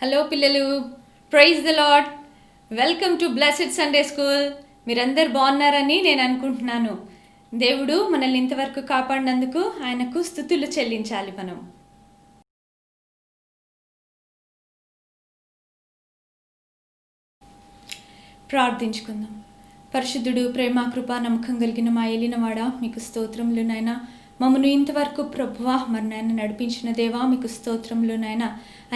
Hello పిల్లలు, praise the lord. Welcome to blessed Sunday school. మీరందరు బాగున్నారని నేను అనుకుంటున్నాను. దేవుడు మనల్ని ఇంతవరకు కాపాడినందుకు ఆయనకు స్తుతులు చెల్లించాలి. మనం ప్రార్థించుకుందాం. పరిశుద్ధుడు, ప్రేమ, కృపా, నమ్మకం కలిగిన మా ఏలినవాడ, మీకు స్తోత్రములు నాయన. మమ్మను ఇంతవరకు ప్రభువా మరి నాయన నడిపించిన దేవా, మీకు స్తోత్రములు నాయన.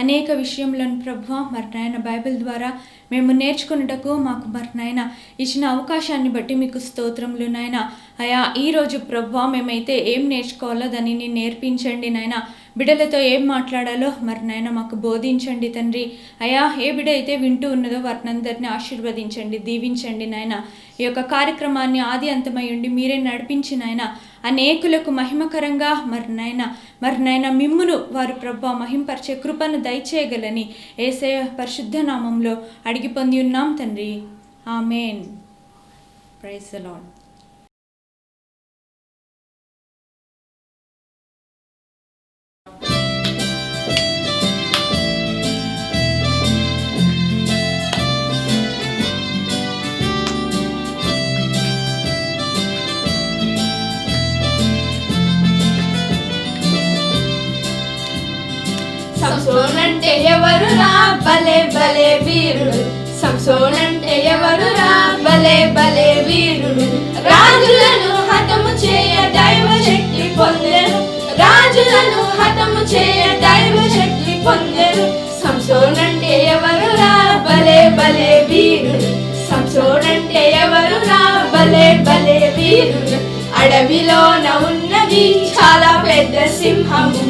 అనేక విషయంలోని ప్రభువా మరి నాయన బైబిల్ ద్వారా మేము నేర్చుకున్నటకు మాకు మరి నాయన ఇచ్చిన అవకాశాన్ని బట్టి మీకు స్తోత్రములు నాయన. అయా ఈరోజు ప్రభువా మేమైతే ఏం నేర్చుకోవాలో దానిని నేర్పించండి నాయన. బిడ్డలతో ఏం మాట్లాడాలో మరి నాయన మాకు బోధించండి తండ్రి. అయా ఏ బిడ్డ అయితే వింటూ ఉన్నదో వారిని అందరినీ ఆశీర్వదించండి, దీవించండి నాయన. ఈ యొక్క కార్యక్రమాన్ని ఆది అంతమై ఉండి మీరే నడిపించి నాయన అనేకులకు మహిమకరంగా మరి నాయన మిమ్మును వారు ప్రభా మహింపరిచే కృపను దయచేయగలని యేసయ్య పరిశుద్ధ నామంలో అడిగి పొంది ఉన్నాం తండ్రి. ఆమేన్. Praise the lord. సంసోనంటే ఎవరురా భలే భలే వీరుడు, సంసోనంటే ఎవరురా భలే భలే వీరుడు. రాజులను హతము చేయ దైవ శక్తి పొందెను, రాజులను హతము చేయ దైవ శక్తి పొందెను. సంసోనంటే ఎవరురా భలే భలే వీరుడు, సంసోనంటే ఎవరురా భలే భలే వీరుడు. అడవిలోన ఉన్నది చాలా పెద్ద సింహము,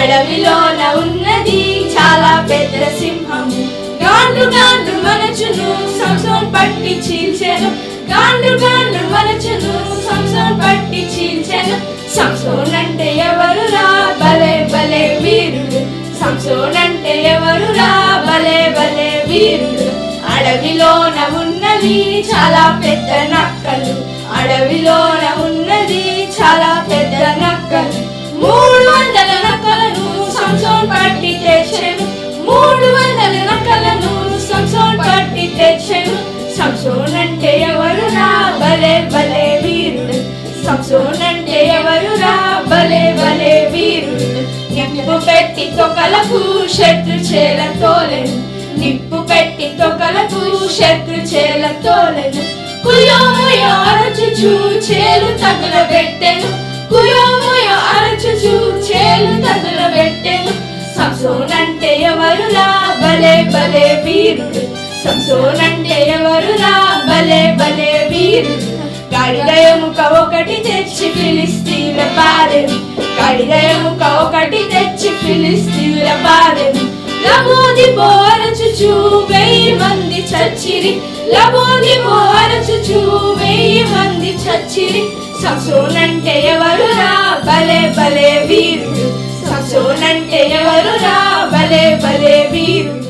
అడవిలోన ఉన్నది చాలా పెద్ద సింహము. గాండ్రు గాండ్రు మనచును సంసోన్ పట్టి చీల్చెను, గాండ్రు గాండ్రు మనచును సంసోన్ పట్టి చీల్చెను. సంసోన్ అంటే ఎవరురా భలే భలే వీరుడు, సంసోన్ అంటే ఎవరురా భలే భలే వీరుడు. అడవిలోన ఉన్నది చాలా పెద్ద నక్కలు, అడవిలోన ఉన్నది చాలా పెద్ద నక్కలు. 300 నక్కలను సంసోన్ పట్టి తెచ్చెను, 300 నక్కలను సంసోన్ పట్టి తెచ్చెను. సంసోన్ అంటే ఎవరురా భలే భలే వీరుడు, సంసోన్ అంటే ఎవరురా భలే భలే వీరుడు. నిప్పు పెట్టి తొకలకు శత్రు చేల తోలెను, నిప్పు పెట్టి తొకలకు శత్రు చేల తోలెను. కుయోముయో అరచుచు చేలు తగులబెట్టెను, కుయోముయో అరచుచు చేలు తగులబెట్టెను. సంసోన్ అంటే ఎవరురా భలే భలే వీరుడు, సంసోన్ అంటే ఎవరురా భలే భలే వీరుడు. గాడిద ఎముక ఒకటి తెచ్చి ఫిలిస్తీన్ల బారెను, గాడిద ఎముక ఒకటి తెచ్చి ఫిలిస్తీన్ల బారెను. లబోది పోరచుచు 1000 మంది చచ్చిరి, లబోది పోరచుచు 1000 మంది చచ్చిరి. సంసోన్ అంటే ఎవరురా భలే భలే వీరుడు, సంసోన్ అంటే ఎవరురా భలే భలే వీరుడు.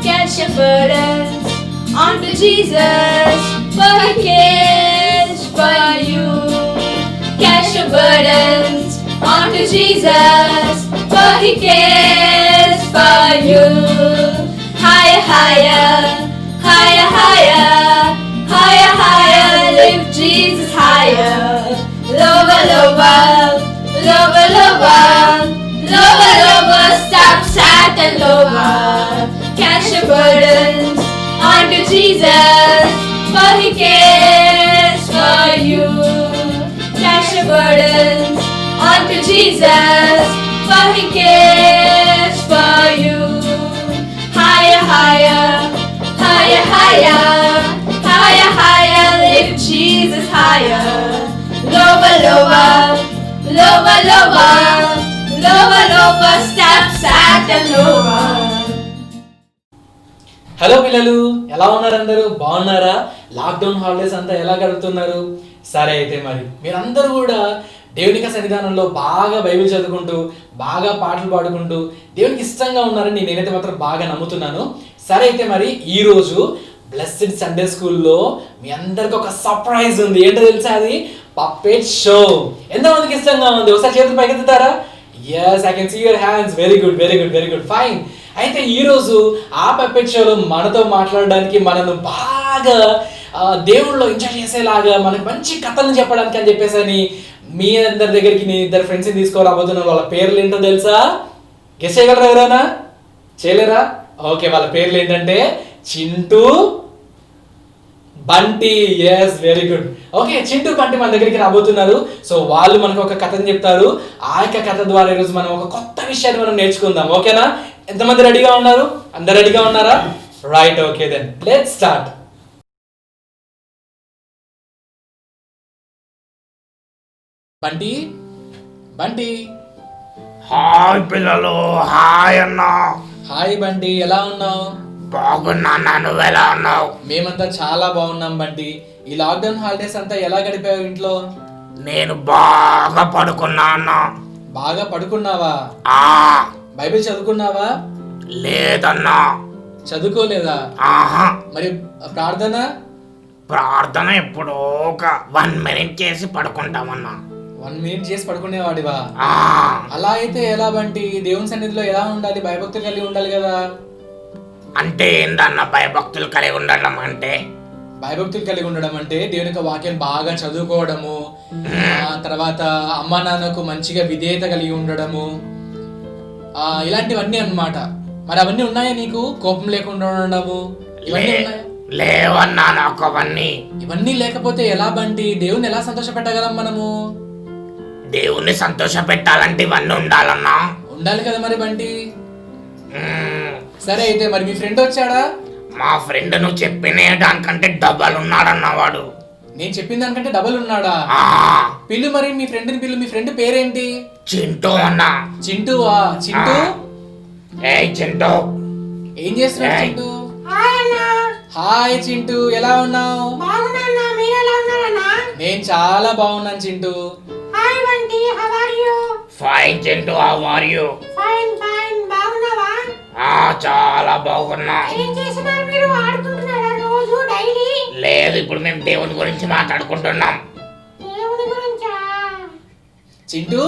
Cast your burdens onto Jesus, for He cares for you. Cast your burdens onto Jesus, for He cares for you. Higher, higher, higher, higher, higher, higher, lift Jesus higher. Lower, lower, lower, lower, lower, lower, stop Satan lower. Cast your burdens onto Jesus, for He cares for you. Cast your burdens onto Jesus, for He cares for you. Higher, higher, higher, higher, higher, higher, lift Jesus higher. Lower, lower, lower, lower, lower, lower, stop Satan lower. Hello పిల్లలు, ఎలా ఉన్నారు? అందరూ బాగున్నారా? Lockdown holidays అంతా ఎలా గడుపుతున్నారు? సరే అయితే మరి మీరందరూ కూడా దేవునికి సన్నిధానంలో బాగా బైబిల్ చదువుకుంటూ బాగా పాటలు పాడుకుంటూ దేవునికి ఇష్టంగా ఉన్నారని నేనైతే మాత్రం బాగా నమ్ముతున్నాను. సరే అయితే మరి ఈ రోజు బ్లెస్డ్ సండే స్కూల్లో మీ అందరికి ఒక సర్ప్రైజ్ ఉంది. ఏంటో తెలుసా? అది పప్పెట్ షో. ఎంతమందికి ఇష్టంగా ఉంది? ఒకసారి చేతులు పైకెత్తుతారా? yes, I can see your hands. very good, fine. అయితే ఈ రోజు ఆ పప్పెట్ షోలో మనతో మాట్లాడడానికి, మనను బాగా దేవుళ్ళలో ఎంజాయ్ చేసేలాగా, మనకు మంచి కథలను చెప్పడానికి అని చెప్పేసి అని మీ అందరి దగ్గరికి నేను ఇద్దరు ఫ్రెండ్స్ని తీసుకురాబోతున్నాను. వాళ్ళ పేర్లు ఏంటో తెలుసా? గెస్ చేయగలరా ఎవరైనా? చేయలేరా? ఓకే, వాళ్ళ పేర్లు ఏంటంటే Chintu, Bunty. Yes, very good. Okay, Chintu, Bunty మన దగ్గరికి రాబోతున్నారు. సో వాళ్ళు మనకు ఒక కథని చెప్తారు. ఆ యొక్క కథ ద్వారా ఈరోజు మనం ఒక కొత్త విషయాన్ని మనం నేర్చుకుందాం. ఓకేనా? ఎంతమంది రెడీగా ఉన్నారు? అందరు రెడీగా ఉన్నారా? Right, okay then let's start. Bunty, Bunty. Hi పిల్లలు. హాయ్ అన్న. హాయ్ బంటి, ఎలా ఉన్నావు? బాగున్నా, నువ్వెలా ఉన్నావు? మేమంతా చాలా బాగున్నాం బంటి. ఈ లాక్డౌన్ హాలిడేస్ అంతా ఎలా గడిపావు ఇంట్లో? నేను బాగా పడుకున్నా అన్న. బాగా పడుకున్నావా? ఆ బైబిల్ చదువుకున్నావా? లేదన్నా. చదువుకోలేదా? ఆహా. మరి ప్రార్థన ఎప్పుడో ఒక 1 minute చేసి పడుకుంటామన్నా. 1 minute చేసి పడుకునేవాడివా? ఆ అలా అయితే ఎలా బంటి? దేవుని సన్నిధిలో ఎలా ఉండాలి? భయభక్తులు కలిగి ఉండాలి కదా. అంటే ఏందన్న భయభక్తులు కలిగి ఉండడం అంటే? భయభక్తులు కలిగి ఉండడం అంటే దేవుని యొక్క వాక్యం బాగా చదువుకోవడము, తర్వాత అమ్మా నాన్నకు మంచిగా విధేయత కలిగి ఉండడము, ఇలాంటివన్నీ అన్నమాట. మరి అవన్నీ ఉన్నాయా నీకు? కోపం లేకుండా ఉండడము ఇవన్నీ ఉన్నాయా? లేవన్నా నాకు అవన్నీ. ఇవన్నీ లేకపోతే ఎలా బంటి? దేవుని ఎలా సంతోష పెట్టగలం మనము? దేవుణ్ణి సంతోష పెట్టాలంటే ఇవన్నీ ఉండాలన్నా. ఉండాలి కదా మరి బంటి. సరే అయితే మరి మీ ఫ్రెండ్ వచ్చాడా? మా ఫ్రెండ్ నువ్వు చెప్పిన దానికంటే డబల్ ఉన్నాడన్న వాడు. నేను చెప్పిన దానికంటే డబల్ ఉన్నాడా? పిల్లు మరి మీ ఫ్రెండ్ని పిల్లు. మీ ఫ్రెండ్ పేరేంటి? చింటూ అన్నా. చింటూవా? చింటూ, ఏ చింటూ, ఏం చేస్తున్నాడు చింటూ? హాయ్ చింటూ, ఎలా ఉన్నావు? నేను చాలా బాగున్నాను Chintu. Fine Chintu, how are you? చాలా బాగున్నా. లేదు, ఇప్పుడు మేము దేవుని గురించి మాట్లాడుకుంటున్నాం. చింటూ,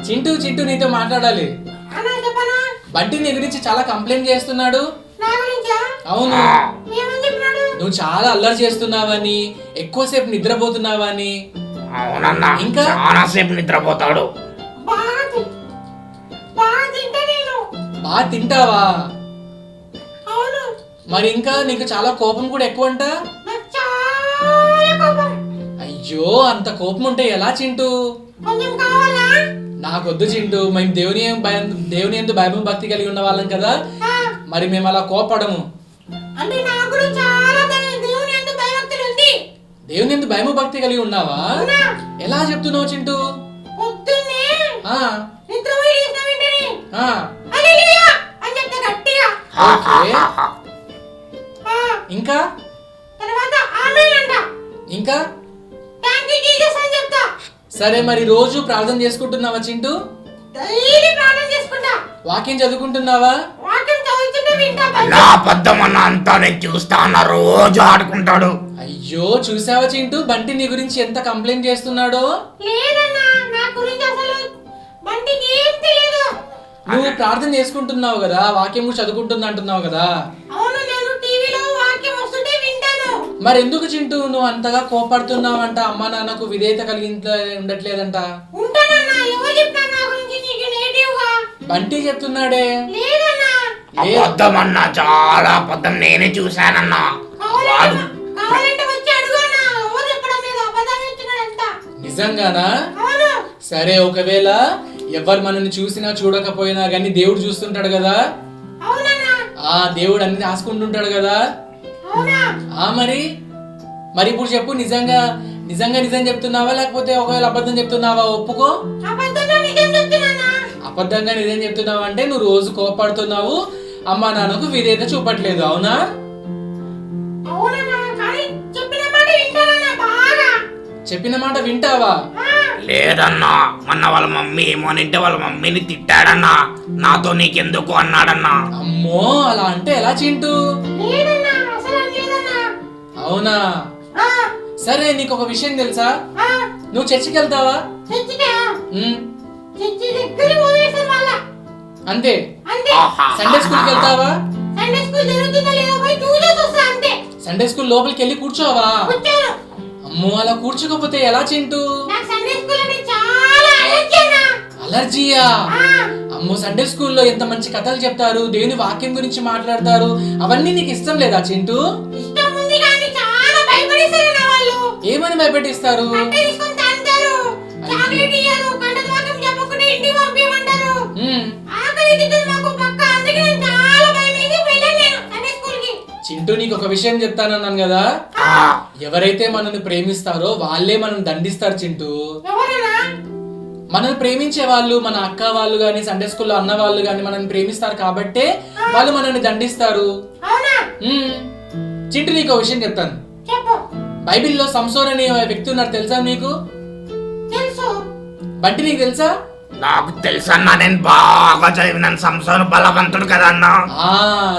చింటూ చింటూ నీతో మాట్లాడాలి. బంటి నీ గురించి చాలా కంప్లైంట్ చేస్తున్నాడు. అవును, నువ్వు చాలా అల్లరి చేస్తున్నావని, ఎక్కువసేపు నిద్రపోతున్నావని. అవునన్నా, ఇంకా చాలా సేపు నిద్రపోతాడు. బాగా తింటావా? మరి ఇంకా నీకు చాలా కోపం కూడా ఎక్కువ అంట. అయ్యో, అంత కోపం ఉంటే ఎలా చింటూ? నాకొద్దు చింటూ. మేము దేవుని యందు భయం భక్తి కలిగి ఉన్న వాళ్ళం కదా, మరి మేము అలా కోపడము. దేవుని యందు భయం భక్తి కలిగి ఉన్నావా? ఎలా చెప్తున్నావు చింటూ? ఇంకా ఇంకా సరే, మరి రోజు ప్రార్థన చేసుకుంటున్నావా చింటూ? వాక్యం చదువుకుంటున్నావా? నా అబద్ధమన్నా అంతా నేను చూస్తా అన్న. రోజు ఆడుకుంటాడు. అయ్యో, చూసావా చింటూ, బంటి నీ గురించి ఎంత కంప్లైంట్ చేస్తున్నాడో. నువ్వు ప్రార్థన చేసుకుంటున్నావు కదా, వాక్యం కూడా చదువుకుంటున్నా అంటున్నావు కదా. మరి ఎందుకు చింటూ నువ్వు అంతగా కోపడుతున్నావంట? అమ్మా నాన్నకు విధేయత కలిగి ఉండట్లేదంట. బంటి చెప్తున్నాడే. అబద్ధమన్నా, చాలా అబద్ధం. నేనే చూశానన్నా. నిజంగానా? సరే, ఒకవేళ ఎవరు మనల్ని చూసినా చూడకపోయినా గానీ దేవుడు చూస్తుంటాడు కదా. దేవుడు అన్ని రాసుకుంటుంటాడు కదా. మరి మరి ఇప్పుడు చెప్పు, నిజంగా నిజం చెప్తున్నావా లేకపోతే ఒకవేళ అబద్ధం చెప్తున్నావా? ఒప్పుకో. అబద్ధంగా నిజం చెప్తున్నావా అంటే నువ్వు రోజు కోపడుతున్నావు, అమ్మా నాన్నకు విధేయత చూపట్లేదు. అవునా? చెప్పిన మాట వింటావా? లేదన్నా, మొన్న వాళ్ళ మమ్మీ ఏమో అంటే వాళ్ళ మమ్మీని తిట్టాడన్నా. నాతో నీకెందుకు అన్నాడన్నా. అమ్మో అలా అంటే ఎలా చింటూ? లేదన్నా, అసలు లేదన్నా. అవునా? ఆ, సరే నీకు ఒక విషయం తెలుసా? ఆ, నువ్వు చర్చికి వెళ్తావా? చర్చికా? ఉమ్, చర్చి దగ్గరికి వదిలేసారు వాళ్ళ. అంతే. అంతే. సండే స్కూల్కి వెళ్తావా? సండే స్కూల్ జరుగుతుందో లేదో పోయి చూసేసి వస్తా అంతే. సండే స్కూల్ లోపలికి వెళ్ళి కూర్చోవా? వచ్చాను. అమ్మో అలా కూర్చోకపోతే ఎలా చింటూ? నాకు సండే స్కూల్ అంటే చాలా అలర్జీ అన్నా. అలర్జీయా? ఆ, అమ్మో సండే స్కూల్లో ఎంత మంచి కథలు చెప్తారు, దేవుని వాక్యం గురించి మాట్లాడతారు, అవన్నీ నీకు ఇష్టం లేదా చింటూ? ఇష్టం ఉంది కానీ చాలా భయపడేశారు నా వాళ్ళు. ఏమని భయపెట్టిస్తారు? కట్టె తీసుకొని తంతారు, చాక్లెట్ ఇయ్యరు, కంటత వాక్యం చెప్పకుండా ఇంటికి పంపించమంటారు. ఉమ్, ఆకలి తింటుంది మాకు పక్క. అందుకే నేను చాలా భయమేసి వెళ్ళాను నేను సండే స్కూల్కి. చింటూ నీకు ఒక విషయం చెప్తానన్నాను కదా, ఎవరైతే మనల్ని ప్రేమిస్తారో వాళ్ళే మనం దండిస్తారు చింటూ. ఎవరన్నా? మనల్ని ప్రేమించే వాళ్ళు, మన అక్క వాళ్ళు గాని, సండే స్కూల్లో అన్న వాళ్ళు గాని మనల్ని ప్రేమిస్తారు కాబట్టే వాళ్ళు మనల్ని దండిస్తారు. అవునా? ఉమ్, చింటూ నీకు ఒక విషయం చెప్తాను. చెప్పు. బైబిల్లో సంసోన్ అనే వ్యక్తి ఉన్నారు, తెలుసా నీకు? తెలుసు. బంటి నీకు తెలుసా? నాకు తెలుసన్నా, నేను బాగా చదివినాను. సంసోను బలవంతుడు కదా అన్నా. ఆ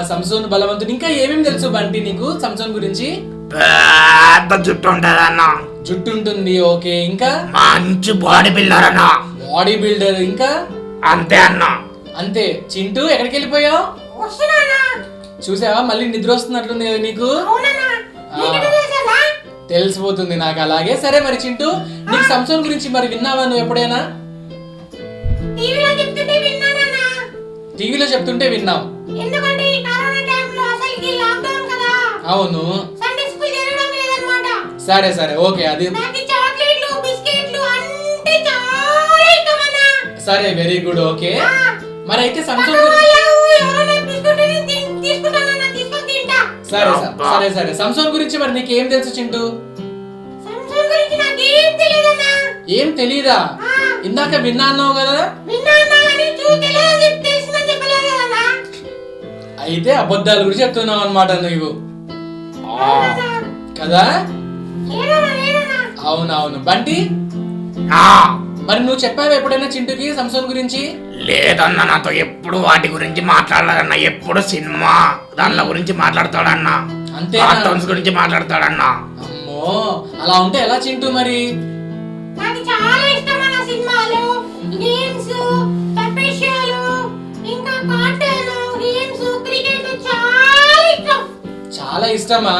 సంసోన్ బలవంతుడు. ఇంకా ఏమేమి తెలుసు బంటి నీకు సంసోన్ గురించి? పెద్ద జుట్టు ఉంటది అన్న. జుట్టు ఉంటుంది, ఓకే. ఇంకా మంచి బాడీ బిల్డర్ అన్న. Body builder. ఇంకా అంతే అన్న. అంతే. చింటూ ఎక్కడికి వెళ్ళిపోయావు? వస్తున్నానా? చూసావా మళ్ళీ నిద్ర వస్తున్నట్లుంది కదా నీకు? అవునన్నా. నీకు తెలుసా? తెలిసిపోతుంది నాకు. అలాగే సరే మరి చింటూ, నీకు సంసోన్ గురించి మరి విన్నావా నువ్వు ఎప్పుడైనా? టీవీలో చెప్తుంటే విన్నానన్నా. టీవీలో చెప్తుంటే విన్నావు. ఎందుకంటే ఈ కరోనా టైంలో అసలుకి లాక్డౌన్ కదా. అవును. సండే స్కూల్ జరగడం లేదన్నమాట. సరే సరే ఓకే. అది నాకు చాక్లెట్లు బిస్కెట్లు అంటే చాలా ఇష్టం అన్నా. సరే, వెరీ గుడ్, ఓకే. మరి అయితే సంసోన్ పక్క గురించి వాళ్ళు ఎవరైనా బిస్కెట్ తీసుకుంటానన్నా, తీసుకొని తింటా. సరే సరే సరే సంసోన్ గురించి మరి నీకు ఏం తెలుసు చింటూ? సంసారం గురించి నాకేం తెలియదన్నా. ఏం తెలీదా? ఇందాక విన్నా అన్నావు కదా. విన్నానా కానీ తెలియదని తెలిసిందని చెప్పలేదు కదన్నా. అయితే అబద్ధాల గురించి చెప్తున్నావు అన్నమాట నువ్వు కదా? లేదన్నా. అవునవును. బంటి ఆ, మరి నువ్వు చెప్పావా ఎప్పుడైనా చింటూకి సంసోన్ గురించి? లేదన్నా, నాతో ఎప్పుడు వాటి గురించి మాట్లాడలేదన్న. ఎప్పుడు సినిమా దానిల గురించి మాట్లాడతాడన్నా. అంతేనా? కార్టూన్స్ గురించి మాట్లాడతాడన్నా. అమ్మో అలా ఉంటే ఎలా చింటూ మరి? నాకు చాలా ఇష్టమైన సినిమాలు, గేమ్స్, తప్పేషాలు, ఇంకా కార్టూన్, గేమ్స్, క్రికెట్ చాలా ఇష్టం. చాలా ఇష్టమా?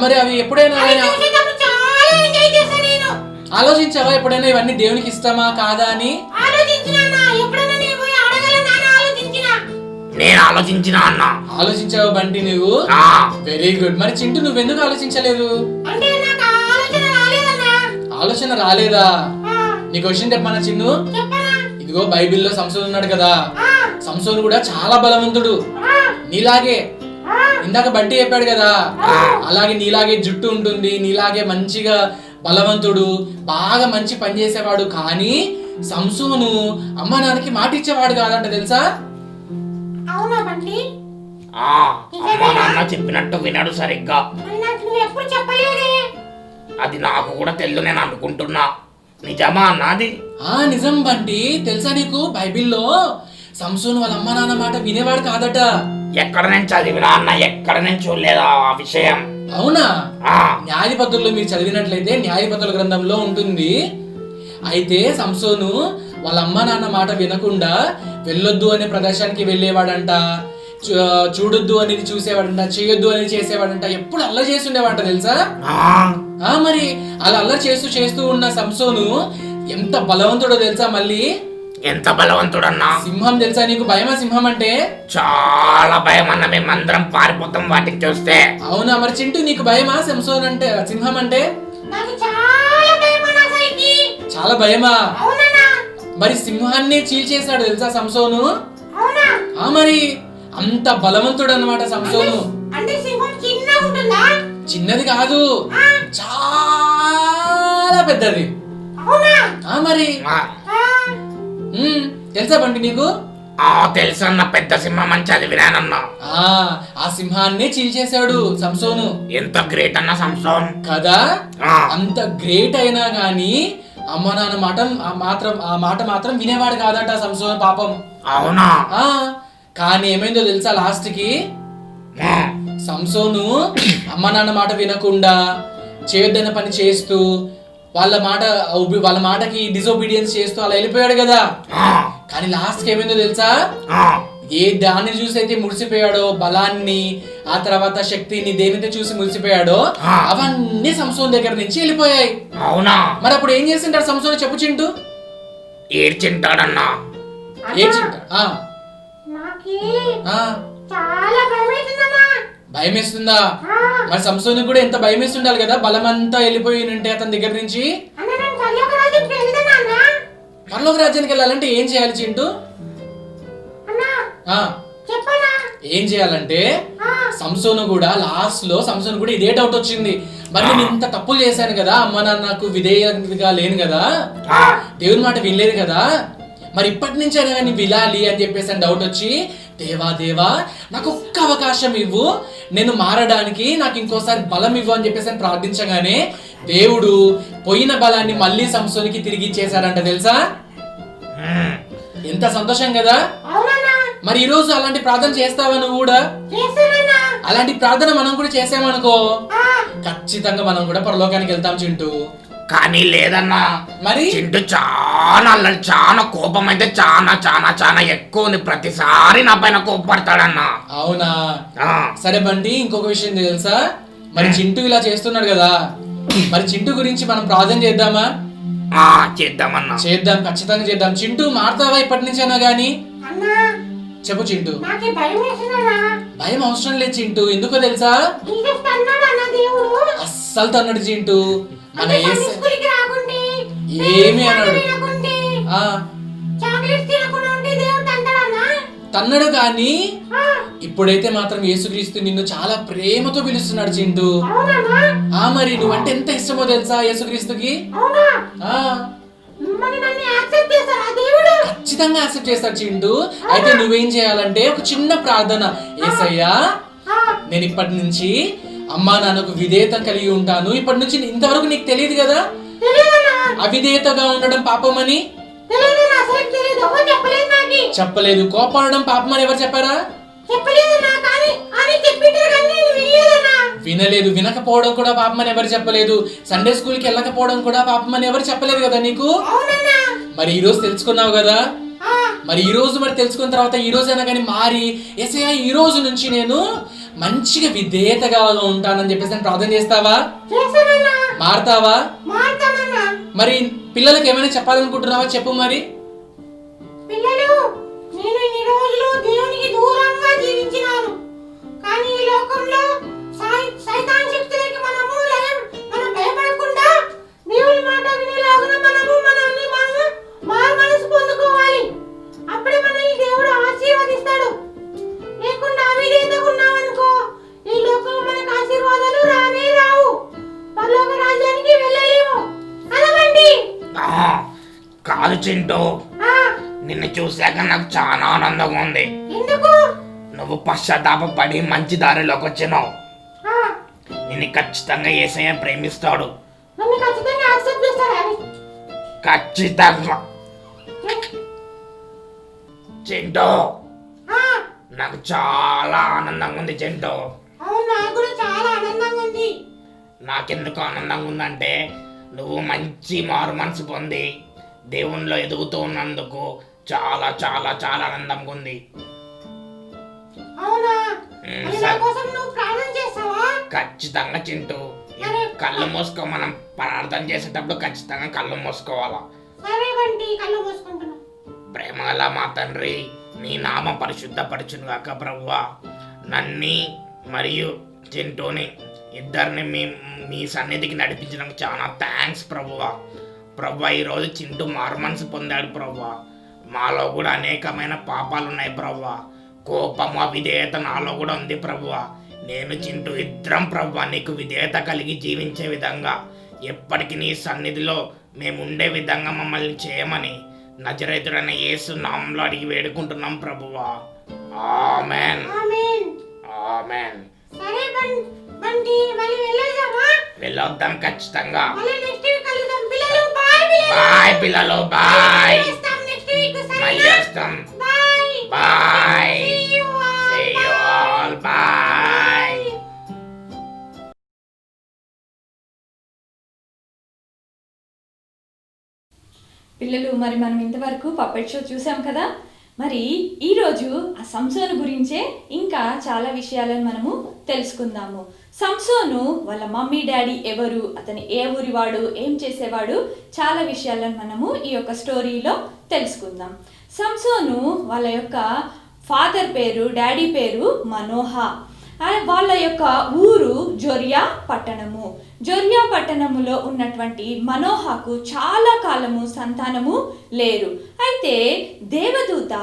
మరి అవి ఎప్పుడైనా అవి చూసేటప్పుడు చాలా ఎంజాయ్ చేశాను నేను. ఆలోచించావా ఎప్పుడైనా ఇవన్నీ దేవునికి ఇష్టమా కాదా అని? ఆలోచించినా ఎప్పుడైనా నేను పోయి అడగలనా ఆలోచించినా. నేను ఆలోచించిన అన్న. ఆలోచించావా బంటి నువ్వు? ఆ, వెరీ గుడ్. మరి చింటూ నువ్వెందుకు ఆలోచించలేదు? అంటే నాకు ఆలోచన రాలేదన్నా. ఆలోచన రాలేదా? ఆ, నీకు విషయం చెప్పమన్నా చిన్ను. చెప్పనా? ఇదిగో బైబిల్లో సంసోన్ ఉన్నాడు కదా, ఆ, సంసోన్ కూడా చాలా బలవంతుడు. ఆ, నీలాగే ఆ, ఇందాక బంటి చెప్పాడు కదా, అలాగే నీలాగే జుట్టు ఉంటుంది, నీలాగే మంచిగా బలవంతుడు, బాగా మంచి పని చేసేవాడు. కానీ సంసోను అమ్మ నాన్నకి మాట ఇచ్చేవాడు కాదంట, తెలుసా? అవునా బంటి? ఆ, అమ్మా నాన్న చెప్పినట్టు వినడు సరిగ్గా. మరి నాకు నువ్వు ఎప్పుడు చెప్పలేదే. అది నాకు కూడా తెలుసు, నేను అనుకుంటున్నా. నిజమా అన్నది? నిజం బంటి. తెలుసా నీకు బైబిల్లో సంసోను వాళ్ళ అమ్మ నాన్న మాట వినేవాడు కాదట. ఎక్కడ నేను చదివినా అన్న, ఎక్కడ నేను చూడలేదు ఆ విషయం. అవునా? ఆ, న్యాయాధిపతుల్లో మీరు చదివినట్లయితే న్యాయాధిపతుల గ్రంథంలో ఉంటుంది. అయితే సంసోను వాళ్ళ అమ్మ నాన్న మాట వినకుండా వెళ్ళొద్దు అనే ప్రదేశానికి వెళ్ళేవాడంట, చూడొద్దు అనేది చూసేవాడంట, చేయొద్దు అనేది చేసేవాడంట, ఎప్పుడు అల్లరి చేసి ఉండేవాడంట, తెలుసా? మరి అలా అల్లరి చేస్తూ చేస్తూ ఉన్న సంసోను ఎంత బలవంతుడో తెలుసా? మళ్ళీ ఎంత బలవంతుడన్నా. సింహం తెలుసా నీకు? భయమా సింహం అంటే? చాలా భయం అన్న, మేమందరం పారిపోతాం వాటిని చూస్తే. అవునా? మరి చింటూ నీకు భయమా సంసోన్ అంటే, సింహం అంటే? నాకు చాలా భయమన్నా సైకి. చాలా భయమా? అవునన్నా. మరి సింహాన్ని చీల్చేశాడు తెలుసా సంసోను? అవునా? మరి అంత బలవంతుడు అన్నమాట సంసోను. అంటే సింహం చిన్నగా ఉంటుందా? చిన్నది కాదు, చాలా పెద్దది. అవునా? మరి ఆ, తెలుసా బంటి నీకు? తెలుసన్న, పెద్ద సింహం అని చదివినానన్నా. ఆ సింహాన్ని చీల్చేశాడు సంసోను. ఎంత గ్రేట్ అన్న సంసోన్ కదా? ఆ. అంత గ్రేట్ అయినా గాని అమ్మ నాన్న ఆ మాట మాత్రం వినేవాడు కాదట సంసోను పాపం. అవునా? ఆ కానీ ఏమైందో తెలుసా, లాస్ట్ కి సంసోను అమ్మ నాన్న మాట వినకుండా చేయొద్దన్న పని చేస్తూ వాళ్ళ మాటకి డిసోబీడియన్స్ చేస్తూ అలా వెళ్ళిపోయాడు కదా. కానీ లాస్ట్ కి ఏమైందో తెలుసా, ఏ దాన్ని చూసి అయితే మురిసిపోయాడో, బలాన్ని, ఆ తర్వాత శక్తిని, దేనితో చూసి మురిసిపోయాడో అవన్నీ సంసోన్ దగ్గర నుంచి వెళ్ళిపోయాయి. అవునా? మరి అప్పుడు ఏం చేసింటాడు సంసోన్ చెప్పు చింటూ? ఏడ్చింటాడన్నా. ఏడ్చింటాడు. భయం వేస్తుందా? మరి సంసోనికి కూడా ఎంత భయం వేస్తుండాలి కదా, బలం అంతా వెళ్ళిపోయినంటే అతని దగ్గర నుంచి. పరలోక రాజ్యానికి వెళ్ళాలంటే ఏం చేయాలి చింటూ? ఏం చేయాలంటే సంసోను కూడా లాస్ట్ లో సంసోను కూడా ఇదే డౌట్ వచ్చింది, మరి నేను ఇంత తప్పులు చేశాను కదా, అమ్మ నాన్నకు విధేయంగా లేను కదా, దేవుని మాట వినలేదు కదా, మరి ఇప్పటి నుంచి అయినా కానీ వినాలి అని చెప్పేసి డౌట్ వచ్చి, దేవా నాకు ఒక్క అవకాశం ఇవ్వు, నేను మారడానికి నాకు ఇంకోసారి బలం ఇవ్వు అని చెప్పేసి ప్రార్థించగానే దేవుడు పోయిన బలాన్ని మళ్ళీ సంసోనికి తిరిగి ఇచ్చేశాడంట. తెలుసా? ఎంత సంతోషం కదా. మరి ఈ రోజు అలాంటి ప్రార్థన చేస్తావా నువ్వు కూడా? అలాంటి ప్రార్థన మనం కూడా చేసామనుకో ఖచ్చితంగా మనం కూడా పరలోకానికి వెళ్తాం చింటూ. కానీ లేదన్నా, మరి చింటూ చాలా కోపం అయితే చాలా ఎక్కువ ఉంది. ప్రతిసారి నా పైన కోపడతాడన్నా. అవునా? సరే బంటి, ఇంకొక విషయం తెలుసా, మరి చింటూ ఇలా చేస్తున్నాడు కదా, మరి చింటూ గురించి మనం ప్రార్థన చేద్దామా? చేద్దామన్నా. చేద్దాం, ఖచ్చితంగా చేద్దాం. చింటూ మారుతావా ఇప్పటి నుంచైనా గానీ? చెప్పు చింటూ. భయం అవసరం లేదు చింటూ, ఎందుకో తెలుసా, అస్సలు తన్నాడు చింటూ. మన ఏమి అన్నాడు, తన్నాడు కానీ ఇప్పుడైతే మాత్రం యేసుక్రీస్తు నిన్ను చాలా ప్రేమతో పిలుస్తున్నాడు చింటూ. మరి నువ్వంటే ఎంత ఇష్టమో తెలుసా యేసుక్రీస్తుకి. ఖచ్చితంగా యాక్సెప్ట్ చేస్తాడు చింటూ. అయితే నువ్వేం చేయాలంటే ఒక చిన్న ప్రార్థన, యేసయ్యా నేను ఇప్పటి నుంచి అమ్మా నాన్నకు విధేయత కలిగి ఉంటాను. ఇప్పటి నుంచి ఇంతవరకు నీకు తెలియదు కదా అవిధేయతగా ఉండడం పాపమని? చెప్పలేదు. కోపడడం పాపమని ఎవరు చెప్పారా? వినలేదు. వినకపోవడం కూడా పాపమని ఎవరు చెప్పలేదు. సండే స్కూల్ కి వెళ్ళకపోవడం కూడా పాపమని ఎవరు చెప్పలేదు కదా నీకు. మరి ఈ రోజు తెలుసుకున్నావు కదా. మరి ఈ రోజు తెలుసుకున్న తర్వాత ఈ రోజైనా కానీ మారి, యేసయ్యా ఈ రోజు నుంచి నేను మంచిగా విధేయతగా ఉంటానని చెప్పేసి ప్రార్థన చేస్తావా? మారుతావా? మరి పిల్లలకి ఏమైనా చెప్పాలనుకుంటున్నావా? చెప్పు మరి. కాదు చింటూ, నిన్ను చూశాక నాకు చాలా ఆనందంగా ఉంది. నువ్వు పశ్చాత్తాపడి మంచి దారిలోకి వచ్చినావు. నిన్ను ఖచ్చితంగా యేసయ్య ప్రేమిస్తాడు. ఖచ్చితంగా. చింటూ, నాకు చాలా ఆనందంగా ఉంది చింటూ. నాకెందుకు ఆనందంగా ఉందంటే నువ్వు మంచి మారు మనసు పొంది దేవునిలో ఎదుగుతూ ఉన్నందుకు చాలా చాలా చాలా ఆనందంగా ఉంది. ఖచ్చితంగా చింటూ, కళ్ళు మూసుకో. మనం ప్రార్థన చేసేటప్పుడు ఖచ్చితంగా కళ్ళు మూసుకోవాలా. ప్రేమగల మా తండ్రి, నీ నామ పరిశుద్ధపరచును గాక ప్రభువా. నన్ని మరియు చింటూని ఇద్దరిని మీ సన్నిధికి నడిపించడానికి చాలా థ్యాంక్స్ ప్రభువా. ప్రభువా, ఈరోజు చింటూ మారుమనసు పొందాడు ప్రభువా. మాలో కూడా అనేకమైన పాపాలు ఉన్నాయి ప్రభువా. కోపము, అవిధేయత నాలో కూడా ఉంది ప్రభువా. నేను చింటూ ఇద్దరం ప్రభువా నీకు విధేయత కలిగి జీవించే విధంగా, ఎప్పటికీ నీ సన్నిధిలో మేము ఉండే విధంగా మమ్మల్ని చేయమని నజరేతుడైన యేసు నామంలో అడిగి వేడుకుంటున్నాం ప్రభువా. ఆమేన్. ఆమేన్. వెళ్ళొద్దాం ఖచ్చితంగా. పిల్లలు బాయ్. వస్తాం నెక్స్ట్ వీక్. మళ్ళీ వస్తాం. Bye bye. See you all. See you all. Bye. పిల్లలు, మరి మనం ఇంతవరకు పప్పెట్ షో చూసాం కదా. మరి ఈరోజు ఆ సంసోను గురించే ఇంకా చాలా విషయాలను మనము తెలుసుకుందాము. సంసోను వాళ్ళ మమ్మీ డాడీ ఎవరు, అతను ఏ ఊరి వాడు, ఏం చేసేవాడు, చాలా విషయాలను మనము ఈ యొక్క స్టోరీలో తెలుసుకుందాం. సంసోను వాళ్ళ యొక్క ఫాదర్ పేరు, డాడీ పేరు మనోహ. వాళ్ళ యొక్క ఊరు జొరియా పట్టణము. జొరియా పట్టణములో ఉన్నటువంటి మనోహకు చాలా కాలము సంతానము లేరు. అయితే దేవదూత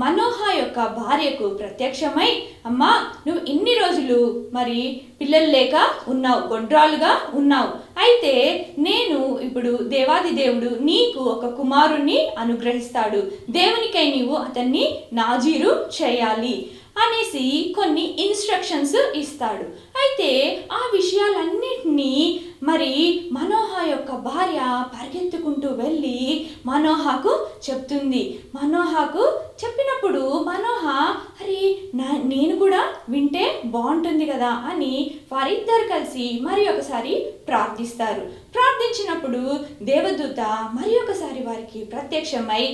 మనోహ యొక్క భార్యకు ప్రత్యక్షమై, అమ్మా నువ్వు ఇన్ని రోజులు మరి పిల్లలు లేక ఉన్నావు, గొడ్రాలుగా ఉన్నావు. అయితే నేను ఇప్పుడు దేవాది దేవుడు నీకు ఒక కుమారుణ్ణి అనుగ్రహిస్తాడు. దేవునికై నీవు అతన్ని నాజీరు చేయాలి అనేసి కొన్ని ఇన్స్ట్రక్షన్స్ ఇస్తాడు. అయితే ఆ విషయాలన్నింటినీ మరి మనోహ యొక్క భార్య పరిగెత్తుకుంటూ వెళ్ళి మనోహకు చెప్తుంది. మనోహకు చెప్పినప్పుడు మనోహ, అరే నేను కూడా వింటే బాగుంటుంది కదా అని వారిద్దరు కలిసి మరి ఒకసారి ప్రార్థిస్తారు. ప్రార్థించినప్పుడు దేవదూత మరి ఒకసారి వారికి ప్రత్యక్షమై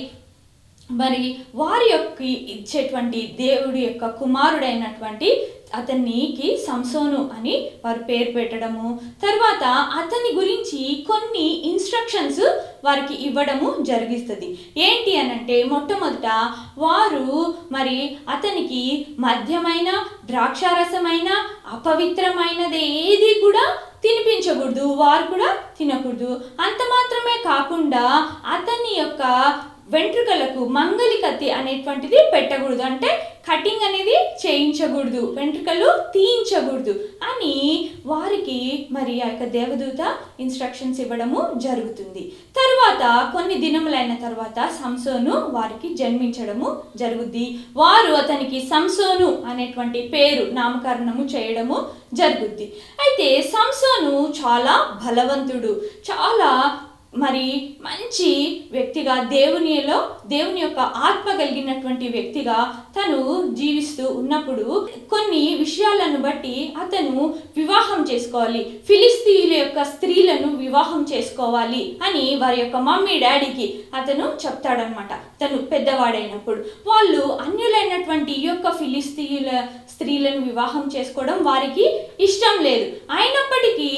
మరి వారి యొక్క ఇచ్చేటువంటి దేవుడి యొక్క కుమారుడైనటువంటి అతనికి సంసోను అని వారు పేరు పెట్టడము, తర్వాత అతని గురించి కొన్ని ఇన్స్ట్రక్షన్స్ వారికి ఇవ్వడము జరుగుతుంది. ఏంటి అనంటే, మొట్టమొదట వారు మరి అతనికి మద్యమైన, ద్రాక్షారసమైన, అపవిత్రమైనది ఏది కూడా తినిపించకూడదు, వారు కూడా తినకూడదు. అంత మాత్రమే కాకుండా అతని యొక్క వెంట్రుకలకు మంగలి కత్తి అనేటువంటిది పెట్టకూడదు, అంటే కటింగ్ అనేది చేయించకూడదు, వెంట్రుకలు తీయించకూడదు అని వారికి మరి ఆ యొక్క దేవదూత ఇన్స్ట్రక్షన్స్ ఇవ్వడము జరుగుతుంది. తర్వాత కొన్ని దినములైన తర్వాత సంసోను వారికి జన్మించడము జరుగుద్ది. వారు అతనికి సంసోను అనేటువంటి పేరు నామకరణము చేయడము జరుగుద్ది. అయితే సంసోను చాలా బలవంతుడు, చాలా మరి మంచి వ్యక్తిగా, దేవుని యొక్క ఆత్మ కలిగినటువంటి వ్యక్తిగా తను జీవిస్తూ ఉన్నప్పుడు కొన్ని విషయాలను బట్టి అతను వివాహం చేసుకోవాలి, ఫిలిస్తీయుల యొక్క స్త్రీలను వివాహం చేసుకోవాలి అని వారి యొక్క మమ్మీ డాడీకి అతను చెప్తాడనమాట. తను పెద్దవాడైనప్పుడు వాళ్ళు అన్యులైనటువంటి ఈ యొక్క ఫిలిస్తీయుల స్త్రీలను వివాహం చేసుకోవడం వారికి ఇష్టం లేదు. అయినప్పటికీ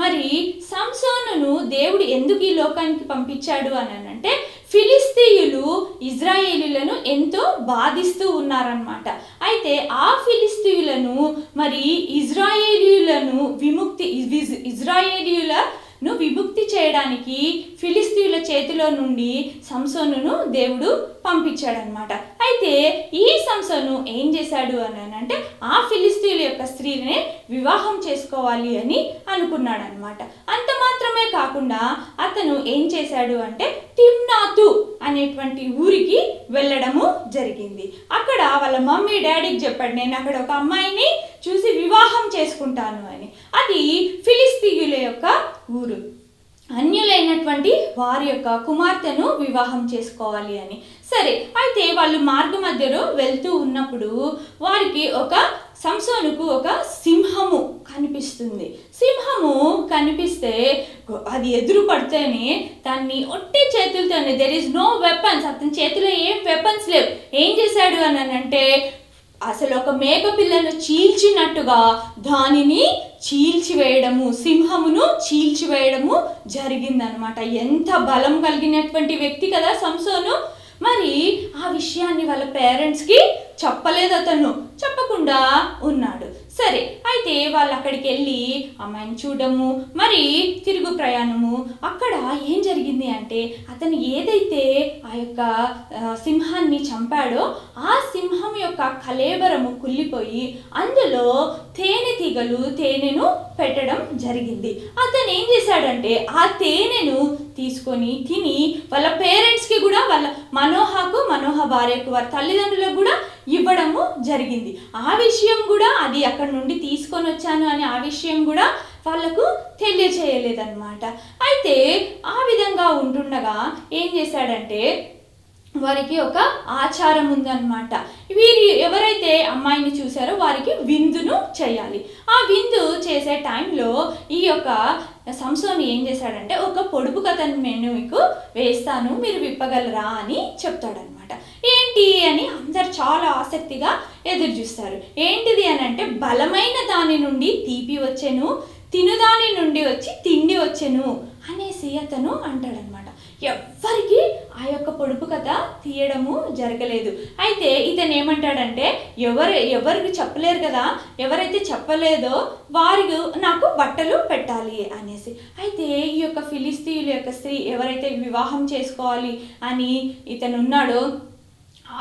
మరి సంసోనును దేవుడు ఎందుకు ఈ లోకానికి పంపించాడు అని అంటే, ఫిలిస్తీయులు ఇజ్రాయేలీలను ఎంతో బాధిస్తూ ఉన్నారన్నమాట. అయితే ఆ ఫిలిస్తీయులను మరి ఇజ్రాయేలీయులను విముక్తి చేయడానికి ఫిలిస్తీయుల చేతిలో నుండి సంసోనును దేవుడు పంపించాడనమాట. అయితే ఈ సంసోను ఏం చేశాడు అని అంటే, ఆ ఫిలిస్తీయుల యొక్క స్త్రీనే వివాహం చేసుకోవాలి అని అనుకున్నాడు అనమాట. అంత మాత్రమే కాకుండా అతను ఏం చేశాడు అంటే, తిమ్నాతు అనేటువంటి ఊరికి వెళ్ళడము జరిగింది. అక్కడ వాళ్ళ మమ్మీ డాడీకి చెప్పాడు, నేను అక్కడ ఒక అమ్మాయిని చూసి వివాహం చేసుకుంటాను అని. అది ఫిలిస్తీయుల యొక్క ఊరు, అన్యులైనటువంటి వారి యొక్క కుమార్తెను వివాహం చేసుకోవాలి అని. సరే, అయితే వాళ్ళు మార్గ మధ్యలో వెళ్తూ ఉన్నప్పుడు వారికి సంసోనుకు ఒక సింహము కనిపిస్తుంది. సింహము కనిపిస్తే అది ఎదురు పడితేనే దాన్ని ఒట్టి చేతులతోనే, దెర్ ఈజ్ నో వెపన్స్, అతని చేతిలో ఏం వెపన్స్ లేవు. ఏం చేశాడు అని అంటే, అసలు ఒక మేక పిల్లను చీల్చినట్టుగా దానిని చీల్చివేయడము, సింహమును చీల్చివేయడము జరిగిందనమాట. ఎంత బలం కలిగినటువంటి వ్యక్తి కదా సంసోను. మరి ఆ విషయాన్ని వాళ్ళ పేరెంట్స్కి చెప్పలేదు, అతను చెప్పకుండా ఉన్నాడు. సరే, అయితే వాళ్ళు అక్కడికి వెళ్ళి అమ్మాయిని చూడము, మరి తిరుగు ప్రయాణము. అక్కడ ఏం జరిగింది అంటే, అతను ఏదైతే ఆ యొక్క సింహాన్ని చంపాడో ఆ సింహం యొక్క కళేబరము కుళ్ళిపోయి అందులో తేనెటీగలు తేనెను పెట్టడం జరిగింది. అతను ఏం చేశాడంటే, ఆ తేనెను తీసుకొని తిని వాళ్ళ పేరెంట్స్కి కూడా, వాళ్ళ మనోహ భార్యకు, వారి తల్లిదండ్రులకు కూడా ఇవ్వడము జరిగింది. ఆ విషయం కూడా, అది అక్కడ నుండి తీసుకొని వచ్చాను అని ఆ విషయం కూడా వాళ్ళకు తెలియచేయలేదన్నమాట. అయితే ఆ విధంగా ఉంటుండగా ఉంటుండగా ఏం చేశాడంటే వారికి ఒక ఆచారం ఉందన్నమాట. వీరు ఎవరైతే అమ్మాయిని చూసారో వారికి విందును చేయాలి. ఆ విందు చేసే టైంలో ఈ యొక్క సంసోను ఏం చేశాడంటే ఒక పొడుపు కథను నేను మీకు వేస్తాను, మీరు విప్పగలరా అని చెప్తాడనమాట. ఏంటి అని అందరు చాలా ఆసక్తిగా ఎదురు చూస్తారు. ఏంటిది అని అంటే, బలమైన దాని నుండి తీపి వచ్చెను, తినుదాని నుండి వచ్చి తిండి వచ్చెను అనేసి అతను అంటాడనమాట. ఎవ్వరికి ఆ యొక్క పొడుపు కథ తీయడము జరగలేదు. అయితే ఇతను ఏమంటాడంటే, ఎవరికి చెప్పలేరు కదా, ఎవరైతే చెప్పలేదో వారికి నాకు బట్టలు పెట్టాలి అనేసి. అయితే ఈ యొక్క ఫిలిస్తీయుల యొక్క స్త్రీ ఎవరైతే వివాహం చేసుకోవాలి అని ఇతను ఉన్నాడో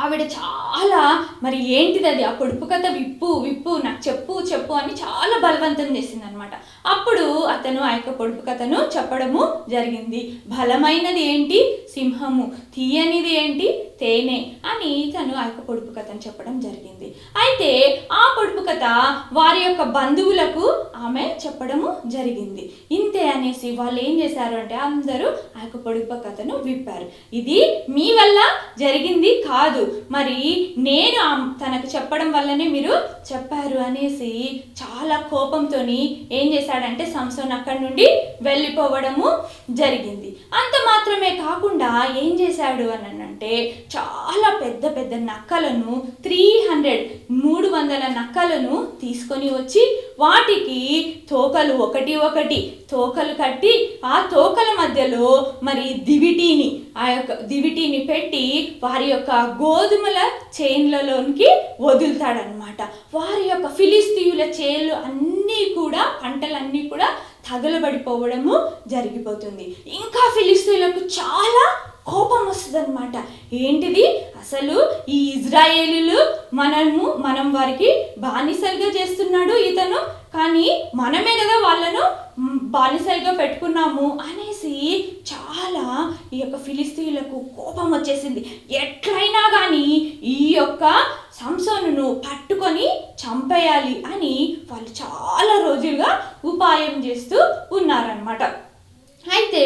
ఆవిడ చాలా మరి ఏంటిది అది, ఆ పొడుపు కథ విప్పు నాకు చెప్పు అని చాలా బలవంతం చేసింది అనమాట. అప్పుడు అతను ఆ యొక్క పొడుపు కథను చెప్పడము జరిగింది. బలమైనది ఏంటి, సింహము, తీయనిది ఏంటి, తేనె అని తను ఆ యొక్క పొడుపు కథను చెప్పడం జరిగింది. అయితే ఆ పొడుపు కథ వారి యొక్క బంధువులకు ఆమె చెప్పడము జరిగింది. ఇంతే అనేసి వాళ్ళు ఏం చేశారు అంటే అందరూ ఆ యొక్క పొడుపు కథను విప్పారు. ఇది మీ వల్ల జరిగింది కాదు, మరి నేను తనకు చెప్పడం వల్లనే మీరు చెప్పారు అనేసి చాలా కోపంతో ఏం చేశాడంటే సంసోన్ అక్కడి నుండి వెళ్ళిపోవడము జరిగింది. అంత మాత్రమే కాకుండా ఏం చేశాడు అని అంటే, చాలా పెద్ద పెద్ద నక్కలను 300 నక్కలను తీసుకొని వచ్చి వాటికి తోకలు ఒకటి తోకలు కట్టి ఆ తోకల మధ్యలో మరి ఆ యొక్క దివిటీని పెట్టి వారి యొక్క గోధుమల చేన్లలోనికి వదులుతాడనమాట. వారి యొక్క ఫిలిస్తీయుల చేన్లు అన్నీ కూడా, పంటలన్నీ కూడా తగలబడిపోవడము జరిగిపోతుంది. ఇంకా ఫిలిస్తీయులకు చాలా కోపం వస్తుంది అనమాట. ఏంటిది అసలు ఈ ఇజ్రాయేలీలు మనం వారికి బానిసలుగా చేస్తున్నాడు ఇతను, కానీ మనమే కదా వాళ్ళను బానిసలుగా పెట్టుకున్నాము అనేసి చాలా ఈ యొక్క ఫిలిస్తీయులకు కోపం వచ్చేసింది. ఎట్లయినా కానీ ఈ యొక్క సంసోనును పట్టుకొని చంపేయాలి అని వాళ్ళు చాలా రోజులుగా ఉపాయం చేస్తూ ఉన్నారనమాట. అయితే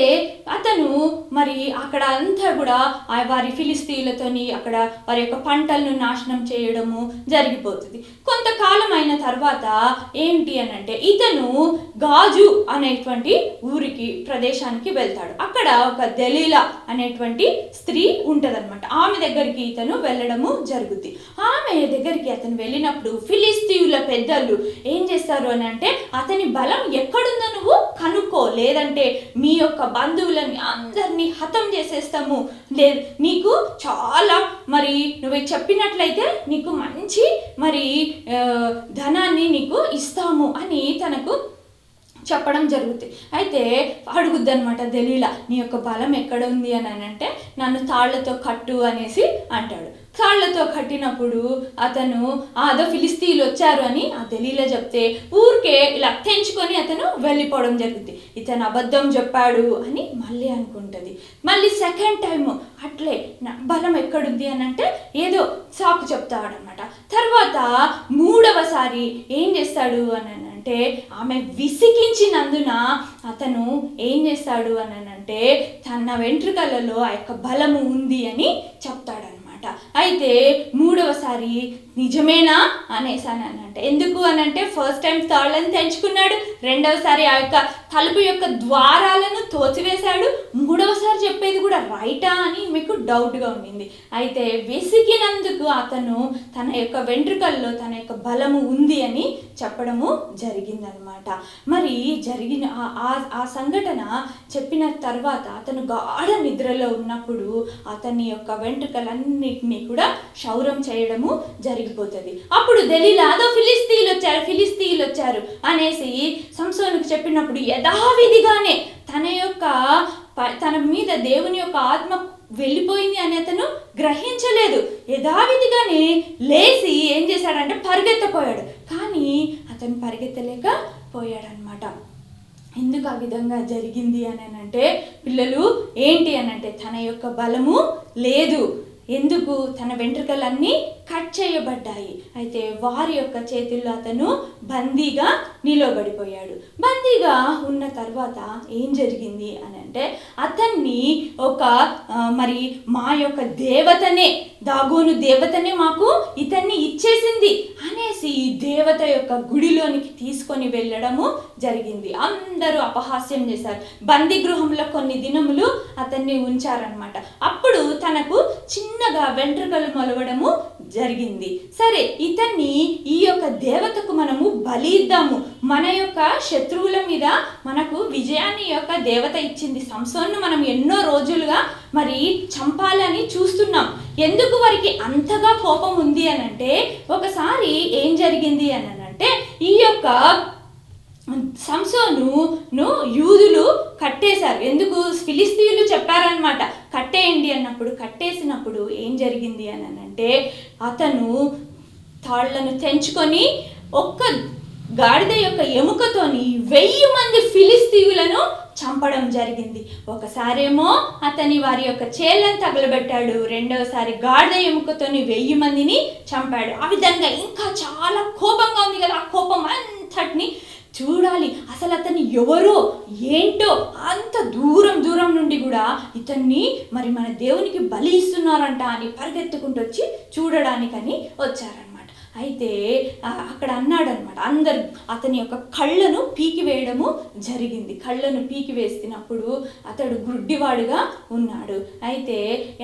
అతను మరి అక్కడ అంతా కూడా వారి ఫిలిస్తీయులతోని అక్కడ వారి యొక్క పంటలను నాశనం చేయడము జరిగిపోతుంది. కొంతకాలం అయిన తర్వాత ఏంటి అని అంటే, ఇతను గాజు అనేటువంటి ప్రదేశానికి వెళ్తాడు. అక్కడ ఒక దెలీలా అనేటువంటి స్త్రీ ఉంటదన్నమాట. ఆమె దగ్గరికి ఇతను వెళ్ళడము జరుగుద్ది. ఆమె దగ్గరికి అతను వెళ్ళినప్పుడు ఫిలిస్తీయుల పెద్దలు ఏం చేస్తారు అని అంటే, అతని బలం ఎక్కడుందో నువ్వు కనుక్కో, లేదంటే మీ యొక్క బంధువులని అందరినీ హతం చేసేస్తాము, లేదు నీకు చాలా మరి నువ్వు చెప్పినట్లయితే నీకు మంచి మరి ధనాన్ని నీకు ఇస్తాము అని తనకు చెప్పడం జరుగుతుంది. అయితే అడుగుద్ది అనమాట దెలీలా, నీ యొక్క బలం ఎక్కడ ఉంది అని అంటే, నన్ను తాళ్లతో కట్టు అనేసి అంటాడు. తాళ్లతో కట్టినప్పుడు అతను అదో ఫిలిస్తీయులు వచ్చారు అని ఆ దెలీలా చెప్తే ఊరికే ఇలా తెంచుకొని అతను వెళ్ళిపోవడం జరుగుతుంది. ఇతను అబద్ధం చెప్పాడు అని మళ్ళీ అనుకుంటుంది. మళ్ళీ సెకండ్ టైం అట్లే బలం ఎక్కడుంది అని అంటే ఏదో సాకు చెప్తాడనమాట. తర్వాత 3వసారి ఏం చేస్తాడు అని అంటే, ఆమె విసిగించినందున అతను ఏం చేస్తాడు అని అంటే తన వెంట్రుకలలో ఆ యొక్క బలము ఉంది అని చెప్తాడనమాట. అయితే 3వసారి నిజమేనా అనేసానంటే, ఎందుకు అని అంటే ఫస్ట్ టైం తాళ్ళని తెంచుకున్నాడు, 2వసారి ఆ యొక్క తలుపు యొక్క ద్వారాలను తోసివేశాడు, 3వసారి చెప్పేది కూడా రైటా అని మీకు డౌట్గా ఉండింది. అయితే వెసికినందుకు అతను తన యొక్క వెంట్రుకల్లో తన యొక్క బలము ఉంది అని చెప్పడము జరిగిందనమాట. మరి జరిగిన ఆ సంఘటన చెప్పిన తర్వాత అతను గాఢ నిద్రలో ఉన్నప్పుడు అతని యొక్క వెంట్రుకలన్నిటినీ కూడా క్షౌరం చేయడము జరిగిపోతుంది. అప్పుడు దెలీలా అదో ఫిలిస్తీయులు వచ్చారు అనేసి సంసోనుకు చెప్పినప్పుడు యథావిధిగానే తన మీద దేవుని యొక్క ఆత్మ వెళ్ళిపోయింది అని అతను గ్రహించలేదు. యథావిధిగానే లేచి ఏం చేశాడంటే పరిగెత్తపోయాడు. కానీ అతను పరిగెత్తలేకపోయాడనమాట. ఎందుకు ఆ విధంగా జరిగింది అని అంటే, పిల్లలు ఏంటి అని అంటే తన యొక్క బలము లేదు, ఎందుకు? తన వెంట్రుకలన్నీ కట్ చేయబడ్డాయి. అయితే వారి యొక్క చేతుల్లో అతను బందీగా నిలబడిపోయాడు. బందీగా ఉన్న తర్వాత ఏం జరిగింది అని అంటే, అతన్ని ఒక మరి మా యొక్క దేవతనే, దాగోను దేవతనే మాకు ఇతన్ని ఇచ్చేసింది అనేసి దేవత యొక్క గుడిలోనికి తీసుకొని వెళ్ళడము జరిగింది. అందరూ అపహాస్యం చేశారు. బందీ గృహంలో కొన్ని దినములు అతన్ని ఉంచారనమాట. అప్పుడు తనకు చిన్నగా వెంట్రుకలు మొలవడము జరిగింది. సరే, ఇతన్ని ఈ యొక్క దేవతకు మనము బలి ఇద్దాము, మన యొక్క శత్రువుల మీద మనకు విజయాన్ని యొక్క దేవత ఇచ్చింది. సంసోన్ను మనం ఎన్నో రోజులుగా మరి చంపాలని చూస్తున్నాం. ఎందుకు వారికి అంతగా కోపం ఉంది అని అంటే, ఒకసారి ఏం జరిగింది అని అంటే, ఈ యొక్క సంసోనును యూదులు కట్టేశారు. ఎందుకు? ఫిలిస్తీయులు చెప్పారనమాట కట్టేయండి అన్నప్పుడు. కట్టేసినప్పుడు ఏం జరిగింది అని అంటే, అతను తాళ్లను తెంచుకొని ఒక్క గాడిద యొక్క ఎముకతోని 1000 మంది ఫిలిస్తీయులను చంపడం జరిగింది. ఒకసారేమో వారి యొక్క చేళ్ళను తగలబెట్టాడు, రెండవసారి గాడిద ఎముకతోని 1000 మందిని చంపాడు. ఆ విధంగా ఇంకా చాలా కోపంగా ఉంది కదా, ఆ కోపం అంతటిని చూడాలి. అసలు అతన్ని ఎవరో ఏంటో అంత దూరం నుండి కూడా ఇతన్ని మరి మన దేవునికి బలి ఇస్తున్నారంట అని పరిగెత్తుకుంటూ వచ్చి చూడడానికని వచ్చారనమాట. అయితే అక్కడ అన్నాడనమాట, అందరు అతని యొక్క కళ్ళను పీకివేయడము జరిగింది. కళ్ళను పీకివేసినప్పుడు అతడు గుడ్డివాడుగా ఉన్నాడు. అయితే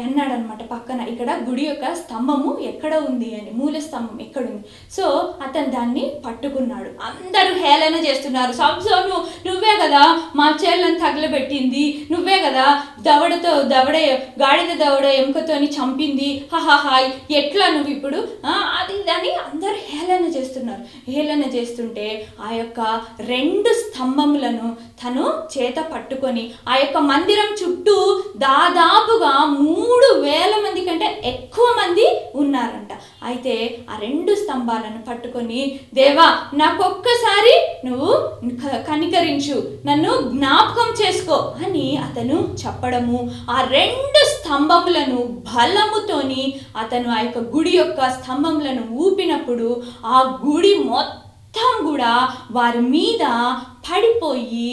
అన్నాడనమాట, పక్కన ఇక్కడ గుడి యొక్క స్తంభము ఎక్కడ ఉంది అని, మూల స్తంభం ఎక్కడుంది. సో అతను దాన్ని పట్టుకున్నాడు. అందరూ హేళన చేస్తున్నారు, సంసోను నువ్వే కదా మా చేళ్ళను తగలబెట్టింది, నువ్వే కదా గాడిద దవడ ఎముకతోని చంపింది, హాహాహా ఎట్లా నువ్వు ఇప్పుడు అది దాన్ని అందరూ హేళన చేస్తున్నారు. హేళన చేస్తుంటే ఆ యొక్క 2 స్తంభములను తను చేత పట్టుకొని ఆ యొక్క మందిరం చుట్టూ దాదాపుగా 3000 మంది కంటే ఎక్కువ మంది ఉన్నారంట. అయితే ఆ 2 స్తంభాలను పట్టుకొని, దేవా నాకొక్కసారి నువ్వు కనికరించు, నన్ను జ్ఞాపకం చేసుకో అని అతను చెప్పడము, ఆ 2 స్తంభములను బలముతోని అతను ఆ యొక్క గుడి యొక్క స్తంభములను ఊపినప్పుడు ఆ గుడి మొత్తం కూడా వారి మీద పడిపోయి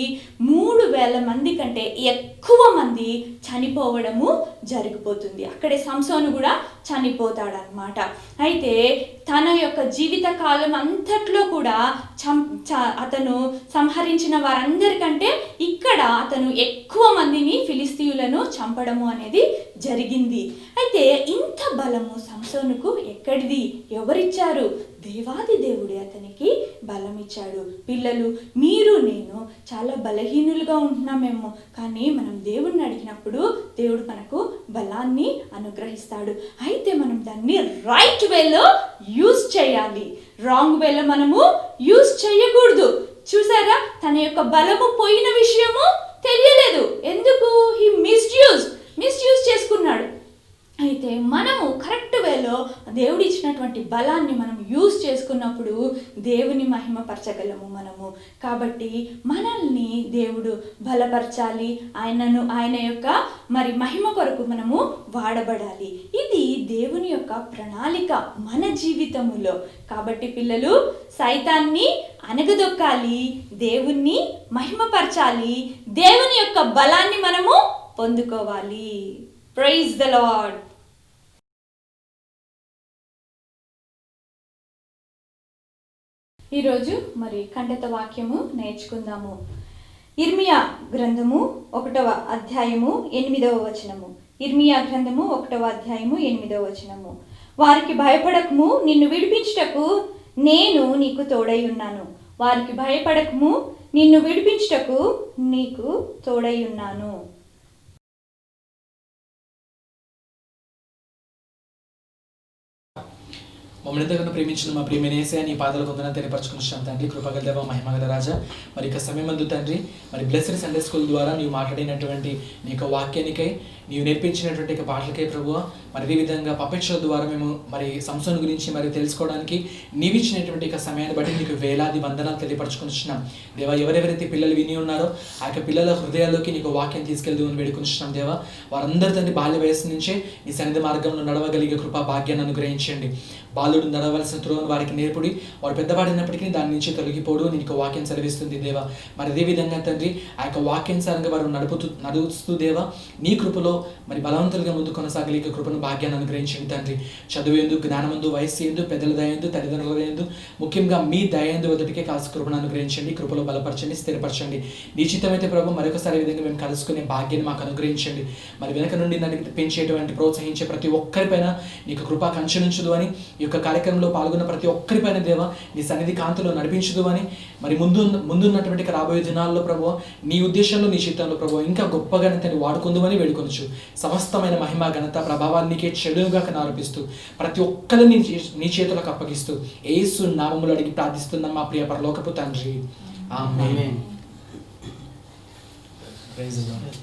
3000 మంది కంటే ఎక్కువ మంది చనిపోవడము జరిగిపోతుంది. అక్కడే సంసోను కూడా చనిపోతాడనమాట. అయితే తన యొక్క జీవిత కాలం అంతట్లో కూడా అతను సంహరించిన వారందరికంటే ఇక్కడ అతను ఎక్కువ మందిని ఫిలిస్తీయులను చంపడము అనేది జరిగింది. అయితే ఇంత బలము సంసోనుకు ఎక్కడిది? ఎవరిచ్చారు? దేవాది దేవుడే అతనికి బలం ఇచ్చాడు. పిల్లలు, మీరు నేను చాలా బలహీనులుగా ఉంటున్నామేమో, కానీ మనం దేవుడిని అడిగినప్పుడు దేవుడు మనకు బలాన్ని అనుగ్రహిస్తాడు. అయితే మనం దాన్ని రైట్ వేలో యూజ్ చేయాలి, రాంగ్ వేలో మనము యూజ్ చేయకూడదు. చూసారా, తన యొక్క బలము పోయిన విషయము తెలియలేదు. ఎందుకు? హీ మిస్యూజ్ చేసుకున్నాడు. అయితే మనము కరెక్ట్ వేలో దేవుడు ఇచ్చినటువంటి బలాన్ని మనం యూజ్ చేసుకున్నప్పుడు దేవుని మహిమపరచగలము మనము. కాబట్టి మనల్ని దేవుడు బలపరచాలి, ఆయన యొక్క మరి మహిమ కొరకు మనము వాడబడాలి. ఇది దేవుని యొక్క ప్రణాళిక మన జీవితములో. కాబట్టి పిల్లలు, సైతాన్ని అనగదొక్కాలి, దేవుణ్ణి మహిమపరచాలి, దేవుని యొక్క బలాన్ని మనము పొందుకోవాలి. Praise the lord. ఈరోజు మరి కంఠత వాక్యము నేర్చుకుందాము. ఇర్మియా గ్రంథము 1వ అధ్యాయము 8వ వచనము. ఇర్మియా గ్రంథము 1వ అధ్యాయము 8వ వచనము. వారికి భయపడకము, నిన్ను విడిపించుటకు నేను నీకు తోడై ఉన్నాను. వారికి భయపడకము, నిన్ను విడిపించుటకు నీకు తోడై ఉన్నాను. మమ్మల్ని ఎంతగానో ప్రేమించిన మా ప్రియమైన యేసయ్య నీ పాదాల కొందన తెలియపరచుకున్నాం తండ్రి, కృపగల దేవ, మహిమగల రాజా. మరి ఇక సమయమందు తండ్రి, మరి బ్లెస్డ్ సండే స్కూల్ ద్వారా నీవు మాట్లాడినటువంటి నీ యొక్క వాక్యానికై, నీవు నేర్పించినటువంటి యొక్క పాటలకై ప్రభువ, మరి ఈ విధంగా పపెట్ షో ద్వారా మేము మరి సంసోను గురించి మరి తెలుసుకోవడానికి నీవిచ్చినటువంటి యొక్క సమయాన్ని బట్టి నీకు వేలాది వందనాలు తెలియపరచుకుంటున్నాం దేవా. ఎవరెవరైతే పిల్లలు విని ఉన్నారో ఆ యొక్క పిల్లల హృదయాల్లోకి నీకు వాక్యం తీసుకెళ్తూ అని వేడుకుంటున్నాం దేవా. వారందరి తండ్రి బాల్య వయసు నుంచే నీ సన్నిధి మార్గంలో నడవగలిగే కృపా భాగ్యాన్ని అనుగ్రహించండి. బాలుడు నడవలసిన త్రోవను వారికి నేర్పుడి, వారు పెద్దవాడినప్పటికీ దాని నుంచి తొలగిపోడు నీకు వాక్యం సెలవిస్తుంది దేవా. మరి అదేవిధంగా తండ్రి ఆ యొక్క వాక్యానుసారంగా వారు నడుస్తూ దేవా నీ కృపలో మరి బలవంతులుగా ముందు కొనసాగలిగే కృపను భాగ్యాన్ని అనుగ్రహించండి తండ్రి. చదువు ఎందు, జ్ఞానమందు, వయస్సు ఎందు, పెద్దల దయందు, తల్లిదండ్రుల దయందు, ముఖ్యంగా మీ దయందు వద్దటికే కాస్త కృపను అనుగ్రహించండి. కృపలో బలపరచండి, స్థిరపరచండి. నిశ్చితమైతే ప్రభు మరొకసారి విధంగా మేము కలుసుకునే భాగ్యాన్ని మాకు అనుగ్రహించండి. మరి వెనక నుండి నడిపించేటువంటి ప్రోత్సహించే ప్రతి ఒక్కరిపైన నీకు కృపా కంచెనుంచుదు అని, ఈ యొక్క కార్యక్రమంలో పాల్గొన్న ప్రతి ఒక్కరిపైన దేవ నీ సన్నిధి కాంతిలో నడిపించుదు అని, మరి ముందున్నటువంటి రాబోయే దినాల్లో ప్రభు నీ ఉద్దేశంలో, నీ చిత్తంలో ప్రభు ఇంకా గొప్పగా తను వాడుకుందామని వేడుకొనొచ్చు. సమస్తమైన మహిమ, ఘనత, ప్రభావాలు నీకే చెడుగా ఆరోపిస్తూ ప్రతి ఒక్కరిని నీ చేతులకు అప్పగిస్తూ యేసు నామములో అడిగి ప్రార్థిస్తున్నాం మా ప్రియ పరలోకపు తండ్రి. ఆమేన్. Praise the lord.